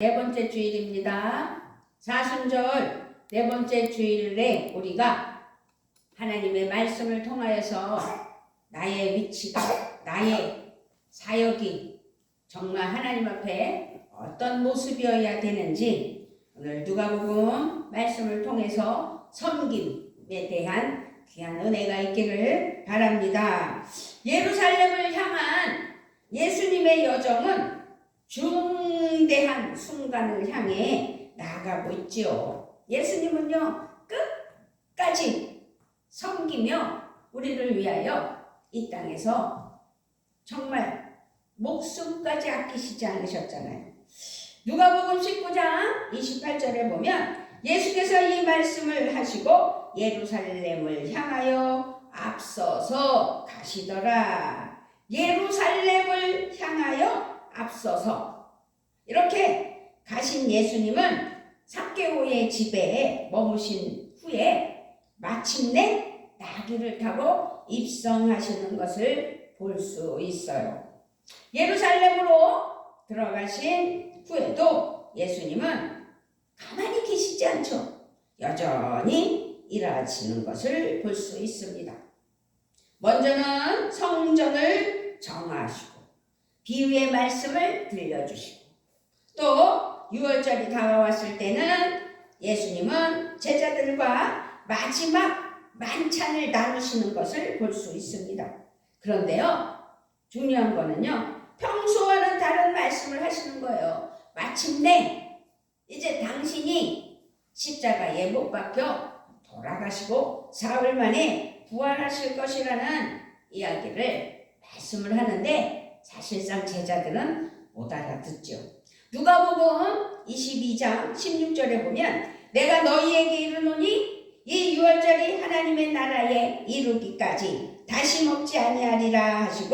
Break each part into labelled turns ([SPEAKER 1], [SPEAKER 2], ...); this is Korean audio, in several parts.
[SPEAKER 1] 네 번째 주일입니다. 사순절 네 번째 주일에 우리가 하나님의 말씀을 통하여서 나의 위치가, 나의 사역이 정말 하나님 앞에 어떤 모습이어야 되는지 오늘 누가복음 말씀을 통해서 섬김에 대한 귀한 은혜가 있기를 바랍니다. 예루살렘을 향한 예수님의 여정은 중대한 순간을 향해 나아가고 있지요. 예수님은요, 끝까지 섬기며 우리를 위하여 이 땅에서 정말 목숨까지 아끼시지 않으셨잖아요. 누가복음 19장 28절에 보면 예수께서 이 말씀을 하시고 예루살렘을 향하여 앞서서 가시더라. 예루살렘을 향하여 앞서서 이렇게 가신 예수님은 삭개오의 집에 머무신 후에 마침내 나귀를 타고 입성하시는 것을 볼 수 있어요. 예루살렘으로 들어가신 후에도 예수님은 가만히 계시지 않죠. 여전히 일하시는 것을 볼 수 있습니다. 먼저는 성전을 정하시고 비유의 말씀을 들려주시고 또 유월절이 다가왔을 때는 예수님은 제자들과 마지막 만찬을 나누시는 것을 볼 수 있습니다. 그런데요, 중요한 거는요, 평소와는 다른 말씀을 하시는 거예요. 마침내 이제 당신이 십자가에 못 박혀 돌아가시고 사흘 만에 부활하실 것이라는 이야기를 말씀을 하는데 사실상 제자들은 못 알아듣죠. 누가복음 22장 16절에 보면 내가 너희에게 이르노니 이 유월절이 하나님의 나라에 이루기까지 다시 먹지 아니하리라 하시고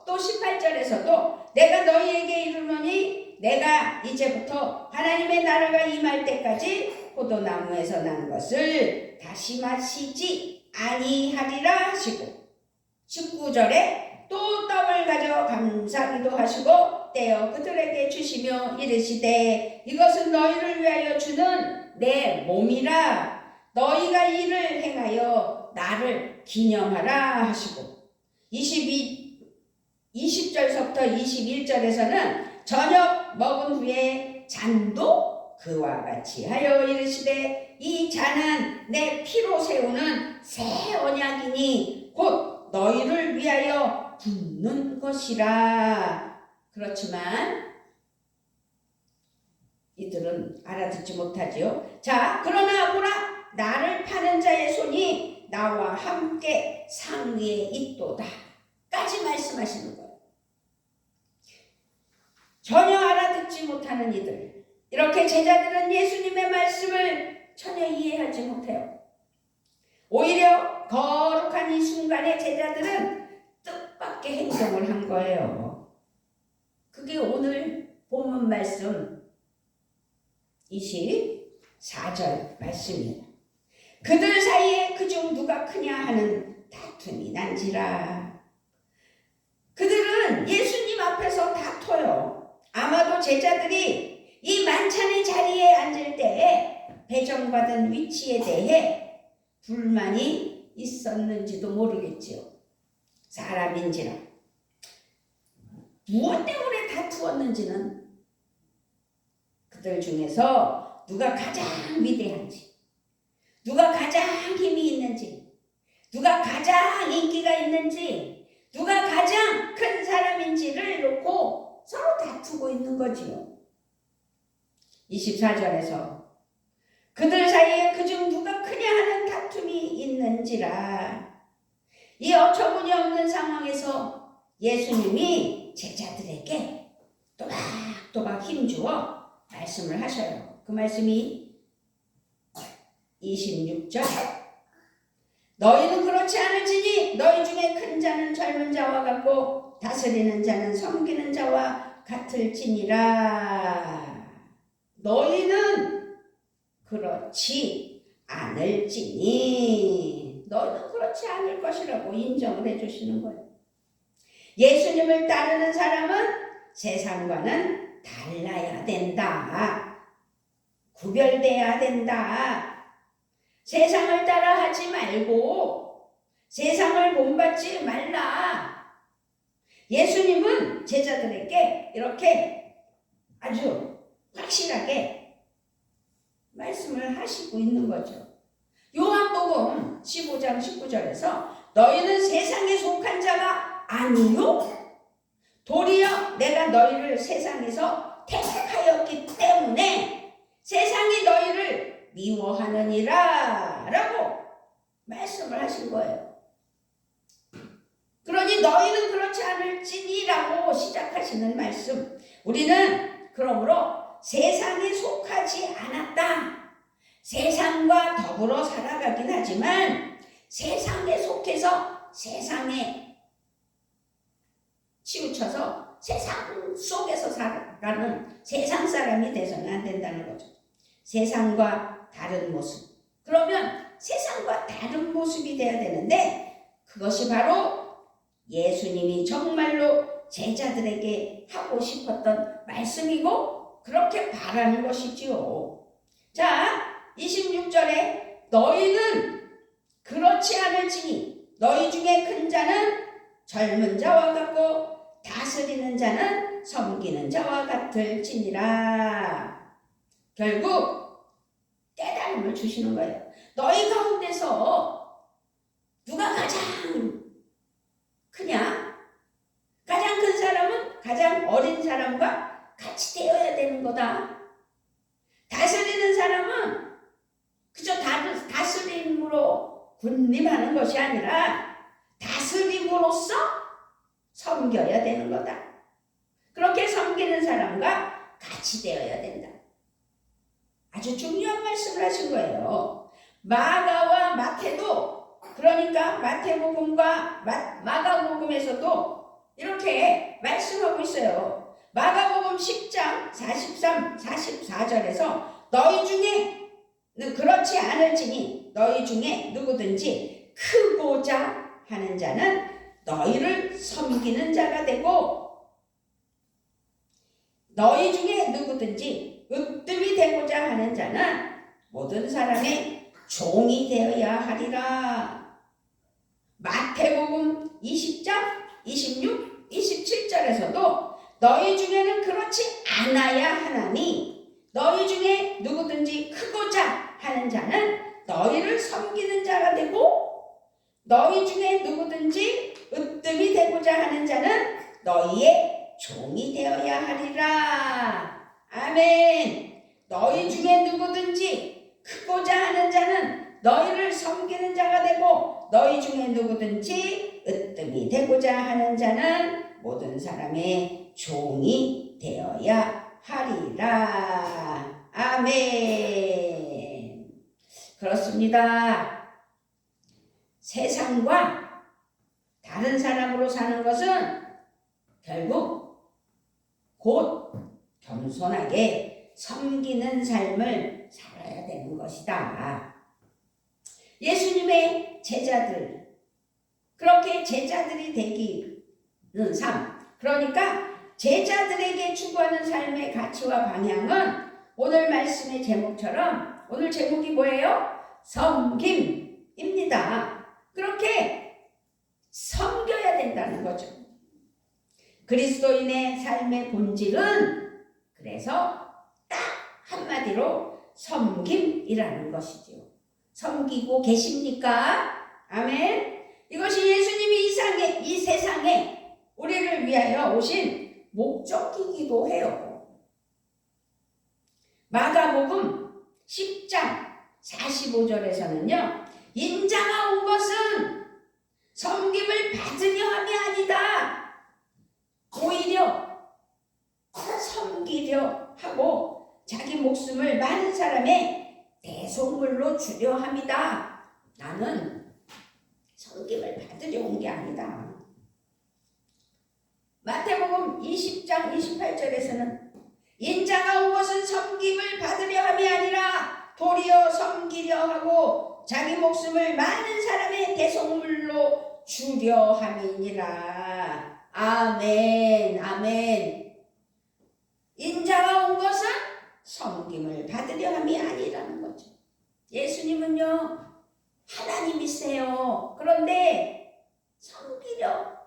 [SPEAKER 1] 또 18절에서도 내가 너희에게 이르노니 내가 이제부터 하나님의 나라가 임할 때까지 포도나무에서 난 것을 다시 마시지 아니하리라 하시고 19절에 또 떡을 가져 감사기도 하시고 떼어 그들에게 주시며 이르시되 이것은 너희를 위하여 주는 내 몸이라 너희가 이를 행하여 나를 기념하라 하시고 20절서부터 21절에서는 저녁 먹은 후에 잔도 그와 같이 하여 이르시되 이 잔은 내 피로 세우는 새 언약이니 곧 너희를 위하여 붓는 것이라. 그렇지만 이들은 알아듣지 못하지요. 자, 그러나 보라 나를 파는 자의 손이 나와 함께 상위에 있도다 까지 말씀하시는 거예요. 전혀 알아듣지 못하는 이들, 이렇게 제자들은 예수님의 말씀을 전혀 이해하지 못해요. 오히려 거룩한 이 순간에 제자들은 뜻밖의 행동을 한 거예요. 그게 오늘 본문 말씀 24절 말씀이에요. 그들 사이에 그중 누가 크냐 하는 다툼이 난지라. 그들은 예수님 앞에서 다퉈요. 아마도 제자들이 이 만찬의 자리에 앉을 때에 배정받은 위치에 대해 불만이 있었는지도 모르겠지요. 사람인지라. 무엇 때문에 다투었는지는 그들 중에서 누가 가장 위대한지, 누가 가장 힘이 있는지, 누가 가장 인기가 있는지, 누가 가장 큰 사람인지를 놓고 서로 다투고 있는 거지요. 24절에서 그들 사이에 그중 누가 크냐 하는 다툼이 있는지라. 이 어처구니 없는 상황에서 예수님이 제자들에게 또박또박 힘주어 말씀을 하셔요. 그 말씀이 26절 너희는 그렇지 않을지니 너희 중에 큰 자는 젊은 자와 같고 다스리는 자는 섬기는 자와 같을지니라. 너희는 그렇지 않을지니 너희는 그렇지 않을 것이라고 인정을 해주시는 거예요. 예수님을 따르는 사람은 세상과는 달라야 된다. 구별돼야 된다. 세상을 따라하지 말고 세상을 본받지 말라. 예수님은 제자들에게 이렇게 아주 확실하게 말씀을 하시고 있는 거죠. 요한복음 15장 19절에서 너희는 세상에 속한 자가 아니요 도리어 내가 너희를 세상에서 택하였기 때문에 세상이 너희를 미워하느니라 라고 말씀을 하신 거예요. 그러니 너희는 그렇지 않을지니 라고 시작하시는 말씀. 우리는 그러므로 세상에 속하지 않았다. 세상과 더불어 살아가긴 하지만 세상에 속해서 세상에 치우쳐서 세상 속에서 살아가는 세상 사람이 돼서는 안 된다는 거죠. 세상과 다른 모습. 그러면 세상과 다른 모습이 돼야 되는데 그것이 바로 예수님이 정말로 제자들에게 하고 싶었던 말씀이고 그렇게 바라는 것이지요. 자, 26절에 너희는 그렇지 않을지니 너희 중에 큰 자는 젊은 자와 같고 다스리는 자는 섬기는 자와 같을지니라. 결국 깨달음을 주시는 거예요. 너희 가운데서 누가 가장 크냐? 가장 큰 사람은 가장 어린 사람과 같이 되어야 되는 거다. 다스리는 사람은 그저 다스림으로 군림하는 것이 아니라 다스림으로써 섬겨야 되는 거다. 그렇게 섬기는 사람과 같이 되어야 된다. 아주 중요한 말씀을 하신 거예요. 마가와 마태도 그러니까 마태복음과 마가복음에서도 이렇게 말씀하고 있어요. 마가복음 10장 43, 44절에서 너희 중에 그렇지 않을지니 너희 중에 누구든지 크고자 하는 자는 너희를 섬기는 자가 되고 너희 중에 누구든지 으뜸이 되고자 하는 자는 모든 사람의 종이 되어야 하리라. 마태복음 20장 26, 27절에서도 너희 중에는 그렇지 않아야 하나니 너희 중에 누구든지 크고자 하는 자는 너희를 섬기는 자가 되고 너희 중에 누구든지 으뜸이 되고자 하는 자는 너희의 종이 되어야 하리라. 아멘. 너희 중에 누구든지 크고자 하는 자는 너희를 섬기는 자가 되고 너희 중에 누구든지 으뜸이 되고자 하는 자는 모든 사람의 종이 되어야 하리라. 아멘. 그렇습니다. 세상과 다른 사람으로 사는 것은 결국 곧 겸손하게 섬기는 삶을 살아야 되는 것이다. 예수님의 제자들, 그렇게 제자들이 되기는 삶, 그러니까 제자들에게 추구하는 삶의 가치와 방향은 오늘 말씀의 제목처럼 오늘 제목이 뭐예요? 섬김입니다. 그렇게 섬겨야 된다는 거죠. 그리스도인의 삶의 본질은 그래서 딱 한마디로 섬김이라는 것이죠. 섬기고 계십니까? 아멘. 이것이 예수님이 이 세상에 우리를 위하여 오신 목적이기도 해요. 마가복음 10장 45절에서는요. 인자가 온 것은 섬김을 받으려 함이 아니다. 오히려 섬기려 하고 자기 목숨을 많은 사람의 대속물로 주려 함이다. 나는 섬김을 받으려 온 게 아니다. 마태복음 20장 28절에서는 인자가 온 것은 섬김을 받으려 함이 아니라 도리어 섬기려 하고 자기 목숨을 많은 사람의 대속물로 주려 함이니라. 아멘. 아멘. 인자가 온 것은 섬김을 받으려 함이 아니라는 거죠. 예수님은요 하나님이세요. 그런데 섬기려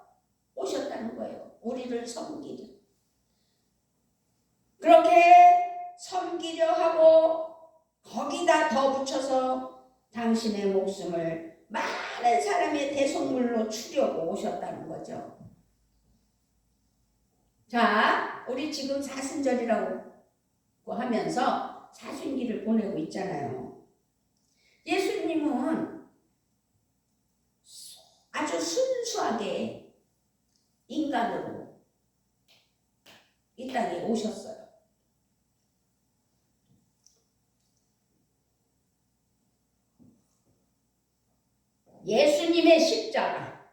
[SPEAKER 1] 오셨다는 거예요. 우리를 섬기려. 그렇게 섬기려 하고 거기다 더 붙여서 당신의 목숨을 많은 사람의 대속물로 주려고 오셨다는 거죠. 자, 우리 지금 사순절이라고 하면서 사순기를 보내고 있잖아요. 예수님은 아주 순수하게 인간으로 이 땅에 오셨어요. 예수님의 십자가,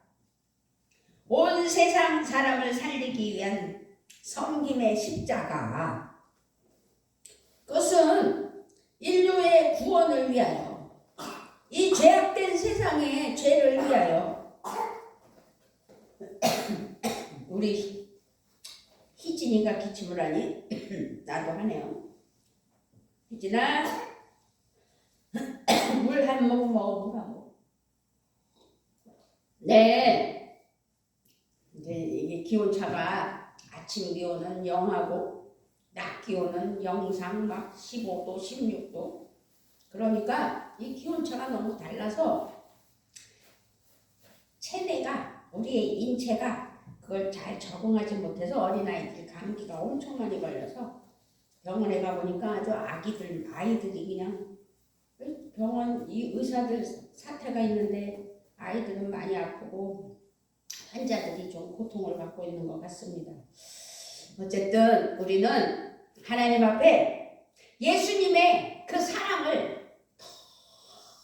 [SPEAKER 1] 온 세상 사람을 살리기 위한 섬김의 십자가, 그것은 인류의 구원을 위하여, 이 죄악된 세상의 죄를 위하여, 우리 희진이가 기침을 하니 나도 하네요. 희진아, 물 한 모금 먹어, 물 한 모금. 네, 이제 이게 기온차가 아침 기온은 0하고 낮 기온은 영상 막 15도, 16도. 그러니까 이 기온차가 너무 달라서 체내가, 우리의 인체가 그걸 잘 적응하지 못해서 어린아이들 감기가 엄청 많이 걸려서 병원에 가보니까 아주 아이들이 그냥 병원 이 의사들 사태가 있는데 아이들은 많이 아프고 환자들이 좀 고통을 받고 있는 것 같습니다. 어쨌든 우리는 하나님 앞에 예수님의 그 사랑을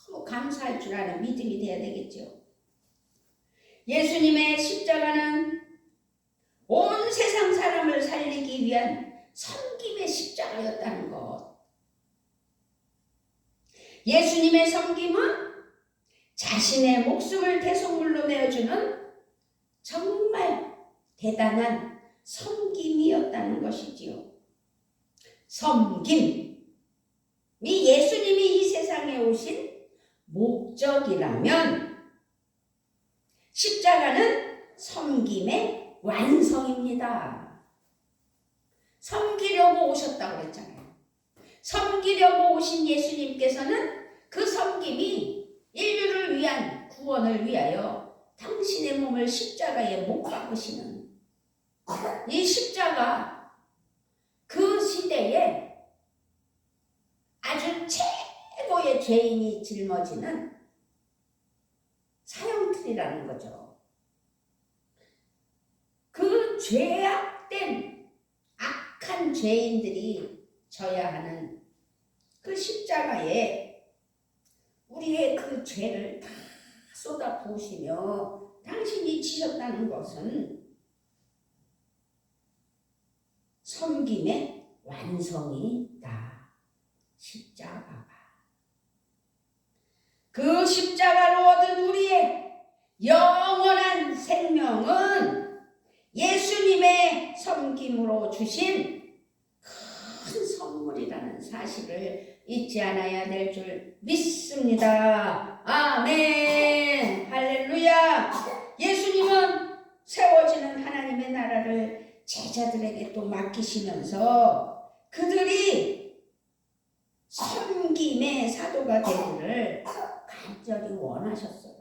[SPEAKER 1] 너무 감사할 줄 아는 믿음이 되어야 되겠죠. 예수님의 십자가는 온 세상 사람을 살리기 위한 섬김의 십자가였다는 것. 예수님의 섬김은 자신의 목숨을 대속물로 내어주는 정말 대단한 섬김이었다는 것이지요. 섬김이 예수님이 이 세상에 오신 목적이라면 십자가는 섬김의 완성입니다. 섬기려고 오셨다고 그랬잖아요. 섬기려고 오신 예수님께서는 그 섬김이 인류를 위한 구원을 위하여 당신의 몸을 십자가에 못 박으시는 이 십자가, 그 시대에 아주 최고의 죄인이 짊어지는 사형틀이라는 거죠. 그 죄악된 악한 죄인들이 져야 하는 그 십자가에 우리의 그 죄를 다 쏟아 부으시며 당신이 지셨다는 것은 섬김의 완성이다. 십자가가. 그 십자가로 얻은 우리의 영원한 생명은 예수님의 섬김으로 주신 큰 선물이라는 사실을 잊지 않아야 될 줄 믿습니다. 아멘. 할렐루야. 예수님은 세워지는 하나님의 나라를 제자들에게 또 맡기시면서 그들이 섬김의 사도가 되기를 간절히 원하셨어요.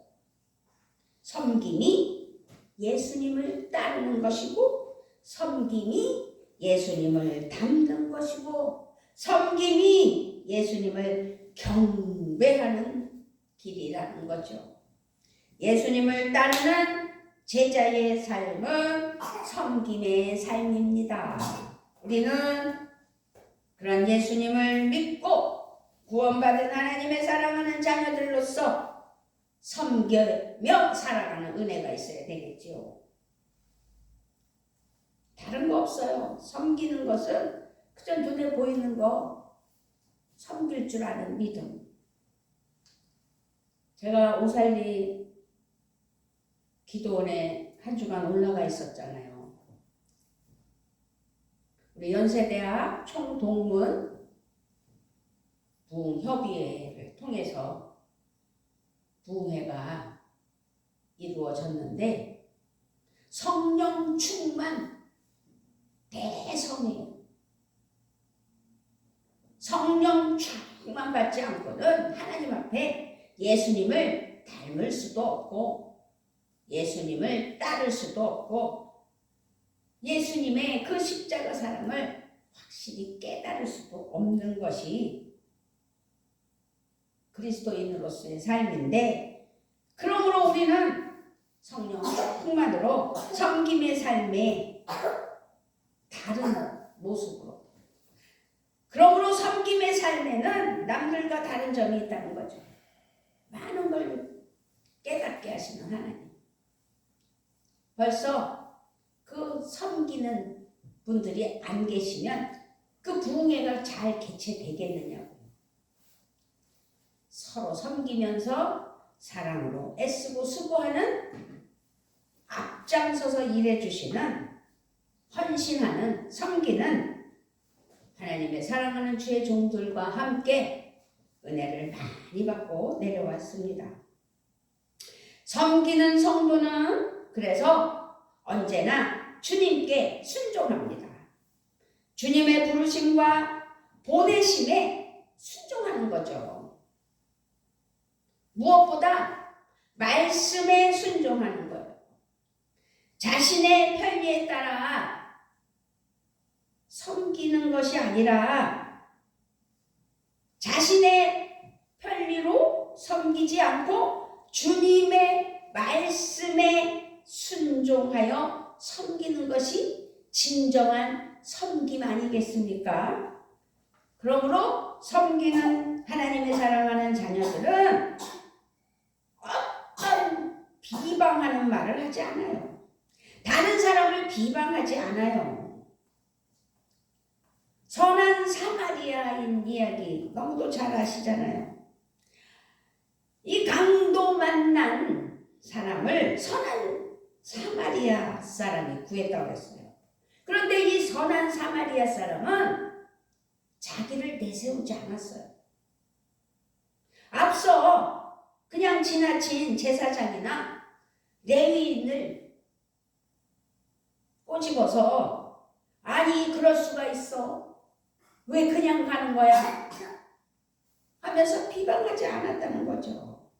[SPEAKER 1] 섬김이 예수님을 따르는 것이고, 섬김이 예수님을 닮는 것이고, 섬김이 예수님을 경배하는 길이라는 거죠. 예수님을 따르는 제자의 삶은 섬김의 삶입니다. 우리는 그런 예수님을 믿고 구원받은 하나님의 사랑하는 자녀들로서 섬기며 살아가는 은혜가 있어야 되겠지요. 다른 거 없어요. 섬기는 것은 그저 눈에 보이는 거, 섬길 줄 아는 믿음. 제가 오살리 기도원에 한 주간 올라가 있었잖아요. 우리 연세대학 총동문 부흥협의회를 통해서 부흥회가 이루어졌는데 성령 충만 대성이에요. 성령 충만 받지 않고는 하나님 앞에 예수님을 닮을 수도 없고 예수님을 따를 수도 없고 예수님의 그 십자가 사랑을 확실히 깨달을 수도 없는 것이 그리스도인으로서의 삶인데, 그러므로 우리는 성령 충만으로 섬김의 삶에 다른 모습으로, 그러므로 섬김의 삶에는 남들과 다른 점이 있다는 거죠. 많은 걸 깨닫게 하시는 하나님. 벌써 그 섬기는 분들이 안 계시면 그 부흥회가 잘 개최되겠느냐고. 서로 섬기면서 사랑으로 애쓰고 수고하는, 앞장서서 일해주시는, 헌신하는, 섬기는 하나님의 사랑하는 주의 종들과 함께 은혜를 많이 받고 내려왔습니다. 섬기는 성도는 그래서 언제나 주님께 순종합니다. 주님의 부르심과 보내심에 순종하는 거죠. 무엇보다 말씀에 순종하는 거예요. 자신의 편리에 따라 섬기는 것이 아니라 자신의 편리로 섬기지 않고 주님의 말씀에 순종하여 섬기는 것이 진정한 섬김 아니겠습니까? 그러므로 섬기는 하나님의 사랑하는 자녀들은 어떤 비방하는 말을 하지 않아요. 다른 사람을 비방하지 않아요. 선한 사마리아인 이야기 너무도 잘 아시잖아요. 이 강도 만난 사람을 선한 사마리아 사람이 구했다고 했어요. 그런데 이 선한 사마리아 사람은 자기를 내세우지 않았어요. 앞서 그냥 지나친 제사장이나 레위인을 꼬집어서 아니 그럴 수가 있어, 왜 그냥 가는 거야 하면서 비방하지 않았다는 거죠.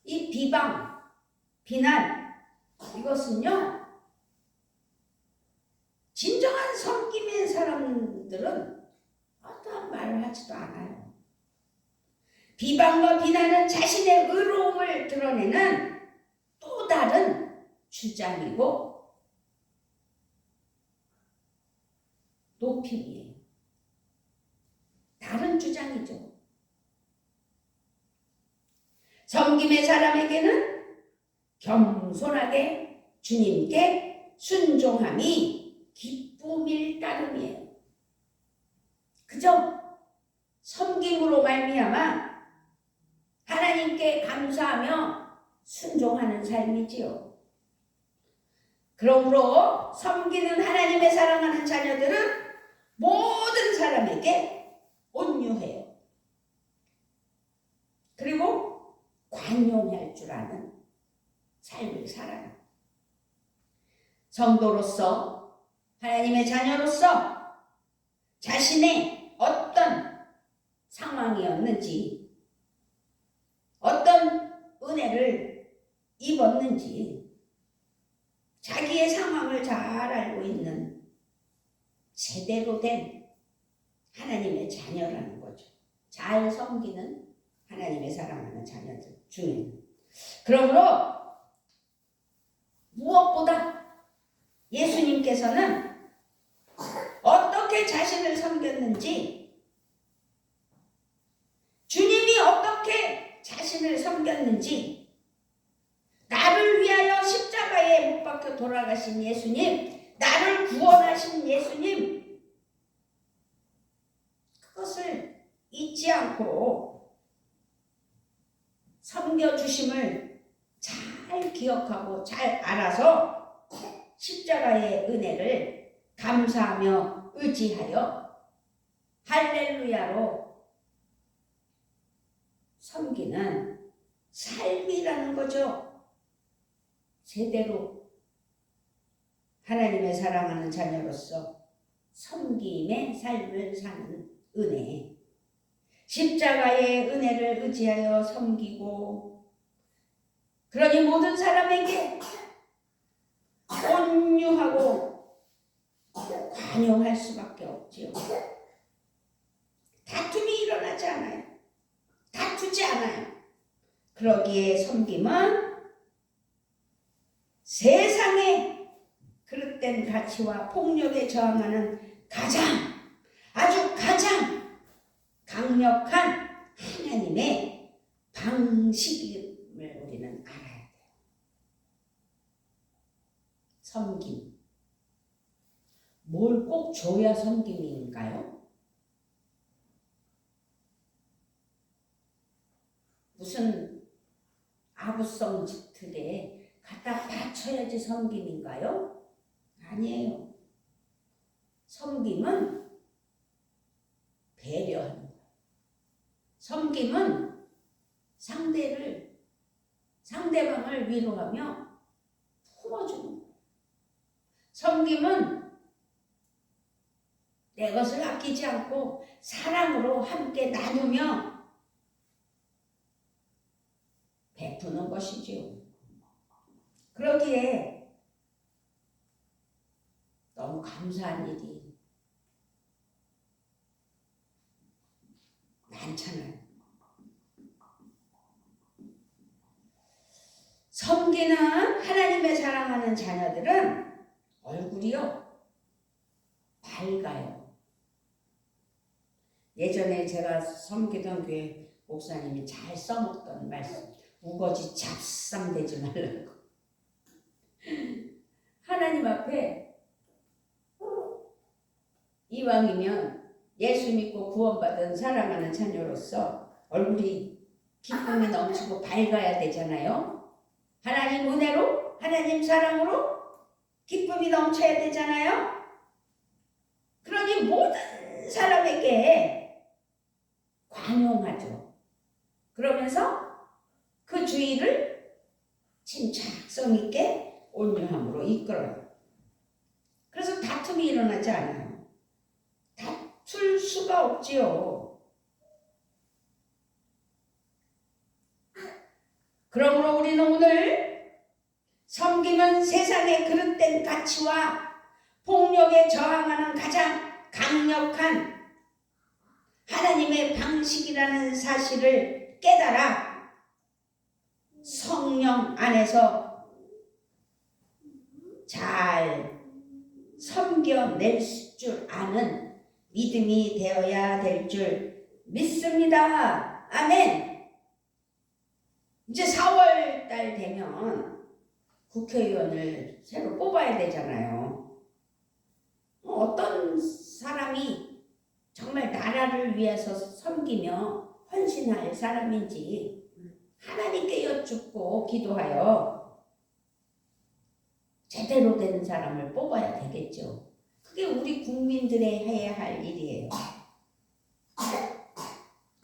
[SPEAKER 1] 이 비방, 비난, 이것은요 진정한 섬김의 사람들은 어떠한 말을 하지도 않아요. 비방과 비난은 자신의 의로움을 드러내는 또 다른 주장이고 높임이에요. 다른 주장이죠. 섬김의 사람에게는 겸손하게 주님께 순종함이 기쁨일 따름이에요. 그저 섬김으로 말미암아 하나님께 감사하며 순종하는 삶이지요. 그러므로 섬기는 하나님의 사랑하는 자녀들은 모든 사람에게 온유해요. 그리고 관용할 줄 아는 삶을 살아요. 성도로서, 하나님의 자녀로서 자신의 어떤 상황이었는지, 어떤 은혜를 입었는지 자기의 상황을 잘 알고 있는 제대로 된 하나님의 자녀라는 거죠. 잘 섬기는 하나님의 사랑하는 자녀들 중에는. 그러므로 무엇보다 예수님께서는 어떻게 자신을 섬겼는지, 주님이 어떻게 자신을 섬겼는지, 나를 위하여 십자가에 못 박혀 돌아가신 예수님, 나를 구원하신 예수님, 그것을 잊지 않고 섬겨주심을 잘 기억하고 잘 알아서 십자가의 은혜를 감사하며 의지하여 할렐루야로 섬기는 삶이라는 거죠. 제대로 하나님의 사랑하는 자녀로서 섬김의 삶을 사는 은혜. 십자가의 은혜를 의지하여 섬기고, 그러니 모든 사람에게 온유하고 관용할 수밖에 없지요. 다툼이 일어나지 않아요. 다투지 않아요. 그러기에 섬김은 세상의 그릇된 가치와 폭력에 저항하는 아주 가장 강력한 하나님의 방식임을 우리는 알아야 돼요. 섬김. 뭘 꼭 줘야 섬김인가요? 무슨 아부성 집틀에 갖다 바쳐야지 섬김인가요? 아니에요. 섬김은 배려하는 거예요. 섬김은 상대방을 위로하며 품어주는 거예요. 섬김은 내 것을 아끼지 않고 사랑으로 함께 나누며 베푸는 것이지요. 그러기에 너무 감사한 일이 많잖아요. 섬기는 하나님의 사랑하는 자녀들은 얼굴이요 밝아요. 예전에 제가 섬기던 교회 목사님이 잘 써먹던 말씀, 우거지 잡상되지 말라고. 하나님 앞에 이왕이면 예수 믿고 구원받은 사랑하는 자녀로서 얼굴이 기쁨이 넘치고 밝아야 되잖아요. 하나님 은혜로, 하나님 사랑으로 기쁨이 넘쳐야 되잖아요. 그러니 모든 사람에게 관용하죠. 그러면서 그 주의를 침착성 있게 온유함으로 이끌어요. 그래서 다툼이 일어나지 않아요. 다툴 수가 없지요. 그러므로 우리는 오늘 섬김은 세상의 그릇된 가치와 폭력에 저항하는 가장 강력한 하나님의 방식이라는 사실을 깨달아 성령 안에서 잘 섬겨낼 줄 아는 믿음이 되어야 될 줄 믿습니다. 아멘. 이제 4월 달 되면 국회의원을 새로 뽑아야 되잖아요. 어떤 사람이 정말 나라를 위해서 섬기며 헌신할 사람인지 하나님께 여쭙고 기도하여 제대로 된 사람을 뽑아야 되겠죠. 그게 우리 국민들의 해야 할 일이에요.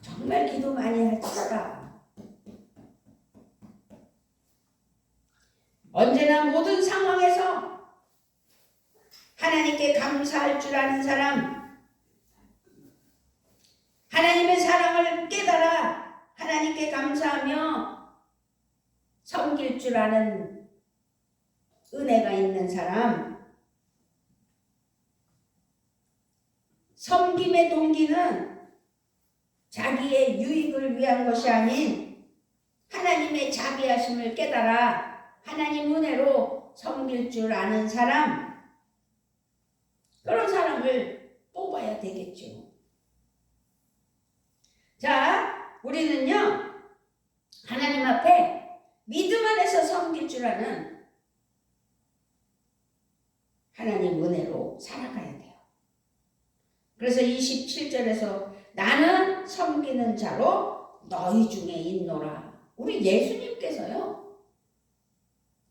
[SPEAKER 1] 정말 기도 많이 합시다. 언제나 모든 상황에서 하나님께 감사할 줄 아는 사람, 하나님의 사랑을 깨달아 하나님께 감사하며 섬길 줄 아는 은혜가 있는 사람, 섬김의 동기는 자기의 유익을 위한 것이 아닌 하나님의 자비하심을 깨달아 하나님 은혜로 섬길 줄 아는 사람, 그런 사람을 뽑아야 되겠죠. 자, 우리는요 하나님 앞에 믿음 안에서 섬길 줄 아는 하나님 은혜로 살아가야 돼요. 그래서 27절에서 나는 섬기는 자로 너희 중에 있노라. 우리 예수님께서요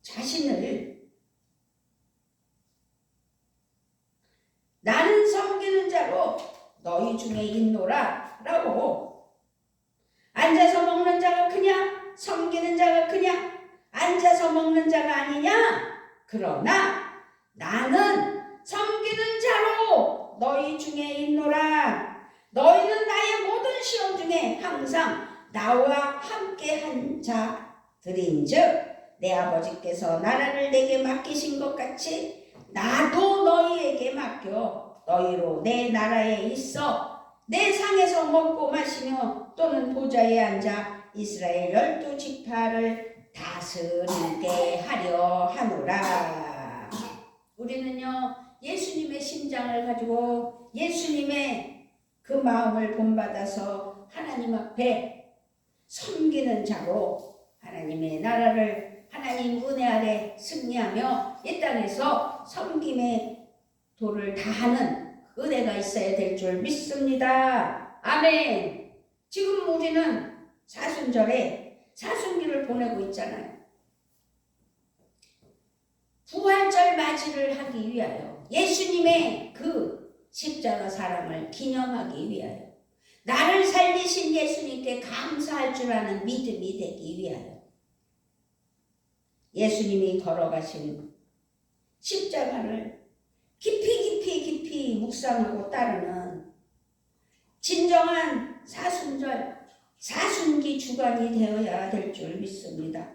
[SPEAKER 1] 자신을 나는 섬기는 자로 너희 중에 있노라 라고. 앉아서 먹는 자가 크냐? 섬기는 자가 크냐? 앉아서 먹는 자가 아니냐? 그러나 나는 섬기는 자로 너희 중에 있노라. 너희는 나의 모든 시험 중에 항상 나와 함께한 자들인즉 내 아버지께서 나라를 내게 맡기신 것 같이 나도 너희에게 맡겨 너희로 내 나라에 있어 내 상에서 먹고 마시며 또는 보좌에 앉아 이스라엘 12지파를 다스리게 하려 하노라. 우리는요 예수님의 심장을 가지고 예수님의 그 마음을 본받아서 하나님 앞에 섬기는 자로 하나님의 나라를 하나님 은혜 아래 승리하며 이 땅에서 섬김의 도를 다하는 은혜가 있어야 될 줄 믿습니다. 아멘. 지금 우리는 사순절에 사순기를 보내고 있잖아요. 부활절 맞이를 하기 위하여 예수님의 그 십자가 사랑을 기념하기 위하여 나를 살리신 예수님께 감사할 줄 아는 믿음이 되기 위하여 예수님이 걸어가신 십자가를 깊이 묵상하고 따르는 진정한 사순절, 사순기 주간이 되어야 될 줄 믿습니다.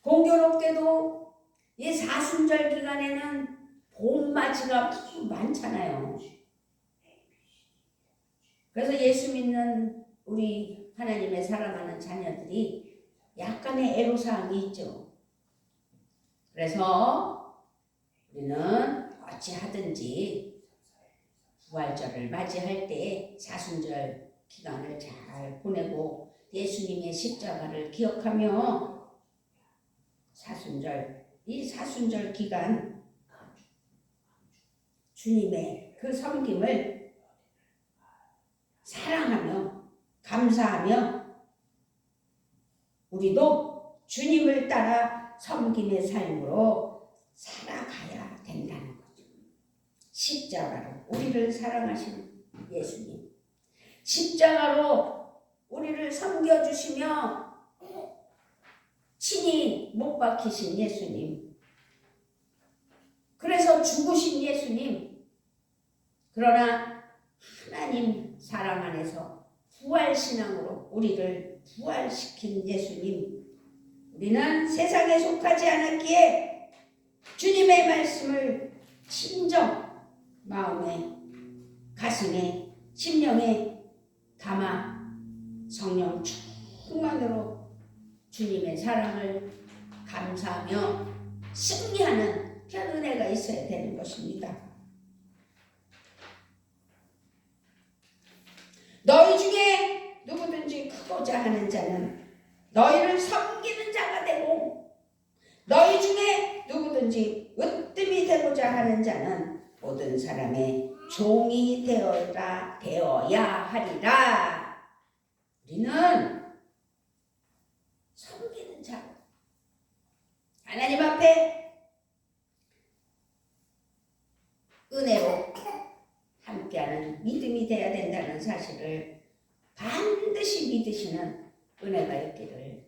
[SPEAKER 1] 공교롭게도 이 사순절 기간에는 봄맞이가 많잖아요. 그래서 예수 믿는 우리 하나님의 사랑하는 자녀들이 약간의 애로사항이 있죠. 그래서 우리는 어찌하든지 부활절을 맞이할 때 사순절 기간을 잘 보내고 예수님의 십자가를 기억하며 이 사순절 기간 주님의 그 섬김을 사랑하며 감사하며 우리도 주님을 따라 섬김의 삶으로 살아가야 된다는 거죠. 십자가로 우리를 사랑하신 예수님, 십자가로 우리를 섬겨주시며 친히 못 박히신 예수님, 그래서 죽으신 예수님, 그러나 하나님 사랑 안에서 부활신앙으로 우리를 부활시킨 예수님, 우리는 세상에 속하지 않았기에 주님의 말씀을 진정 마음에, 가슴에, 심령에 담아 성령 충만으로 주님의 사랑을 감사하며 승리하는 그런 은혜가 있어야 되는 것입니다. 너희 중에 누구든지 크고자 하는 자는 너희를 섬기는 자가 되고 너희 중에 누구든지 으뜸이 되고자 하는 자는 모든 사람의 종이 되어야 하리라. 우리는 섬기는 자, 하나님 앞에 은혜로 함께하는 믿음이 되어야 된다는 사실을 반드시 믿으시는 은혜가 있기를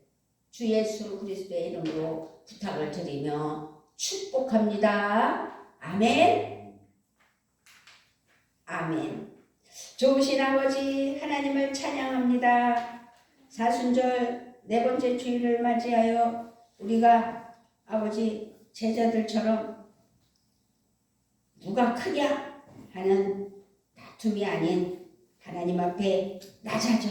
[SPEAKER 1] 주 예수 그리스도의 이름으로 부탁을 드리며 축복합니다. 아멘. 아멘. 좋으신 아버지 하나님을 찬양합니다. 사순절 네 번째 주일을 맞이하여 우리가 아버지 제자들처럼 누가 크냐 하는 다툼이 아닌 하나님 앞에 낮아져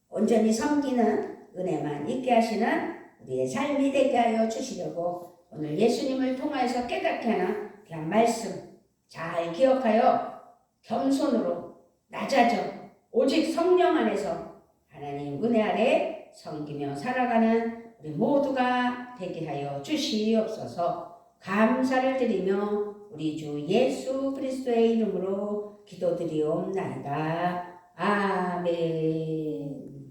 [SPEAKER 1] 온전히 섬기는 은혜만 있게 하시는 우리의 삶이 되게 하여 주시려고 오늘 예수님을 통하여서 깨닫게 하는 그런 말씀 잘 기억하여 겸손으로 낮아져 오직 성령 안에서 하나님 은혜 아래 섬기며 살아가는 우리 모두가 되게 하여 주시옵소서. 감사를 드리며 우리 주 예수 그리스도의 이름으로 기도드리옵나이다. 아멘.